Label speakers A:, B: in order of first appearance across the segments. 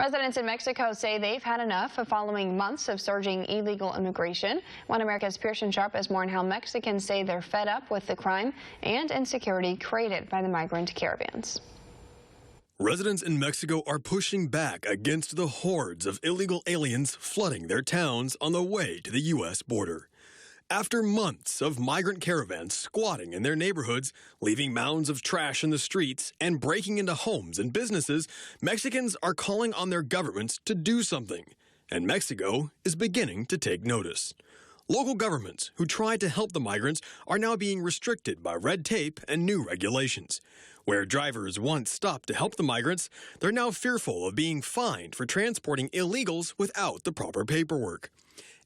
A: Residents in Mexico say they've had enough following months of surging illegal immigration. One America's Pearson Sharp has more on how Mexicans say they're fed up with the crime and insecurity created by the migrant caravans.
B: Residents in Mexico are pushing back against the hordes of illegal aliens flooding their towns on the way to the U.S. border. After months of migrant caravans squatting in their neighborhoods, leaving mounds of trash in the streets, and breaking into homes and businesses, Mexicans are calling on their governments to do something. And Mexico is beginning to take notice. Local governments who tried to help the migrants are now being restricted by red tape and new regulations. Where drivers once stopped to help the migrants, they're now fearful of being fined for transporting illegals without the proper paperwork.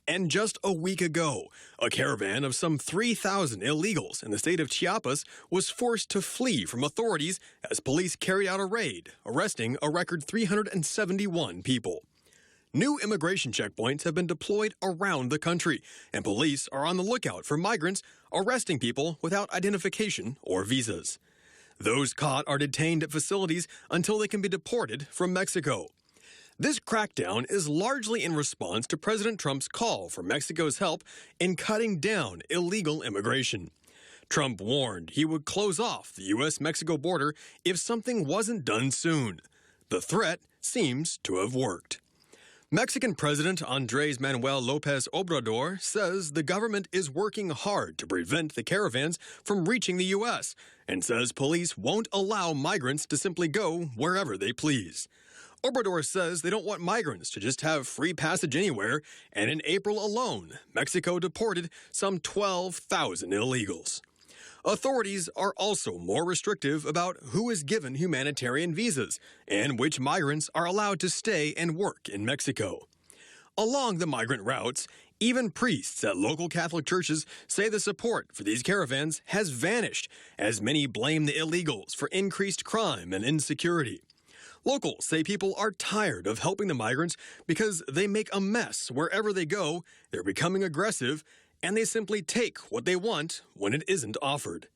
B: And just a week ago, a caravan of some 3,000 illegals in the state of Chiapas was forced to flee from authorities as police carried out a raid, arresting a record 371 people. New immigration checkpoints have been deployed around the country, and police are on the lookout for migrants arresting people without identification or visas. Those caught are detained at facilities until they can be deported from Mexico. This crackdown is largely in response to President Trump's call for Mexico's help in cutting down illegal immigration. Trump warned he would close off the U.S.-Mexico border if something wasn't done soon. The threat seems to have worked. Mexican President Andrés Manuel López Obrador says the government is working hard to prevent the caravans from reaching the U.S. and says police won't allow migrants to simply go wherever they please. Obrador says they don't want migrants to just have free passage anywhere, and in April alone, Mexico deported some 12,000 illegals. Authorities are also more restrictive about who is given humanitarian visas and which migrants are allowed to stay and work in Mexico. Along the migrant routes, even priests at local Catholic churches say the support for these caravans has vanished, as many blame the illegals for increased crime and insecurity. Locals say people are tired of helping the migrants because they make a mess wherever they go, they're becoming aggressive, and they simply take what they want when it isn't offered.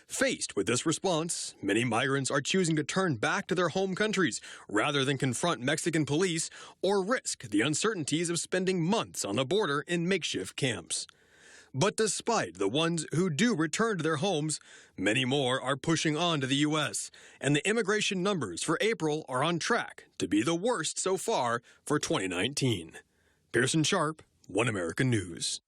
B: Faced with this response, many migrants are choosing to turn back to their home countries rather than confront Mexican police or risk the uncertainties of spending months on the border in makeshift camps. But despite the ones who do return to their homes, many more are pushing on to the U.S., and the immigration numbers for April are on track to be the worst so far for 2019. Pearson Sharp, One American News.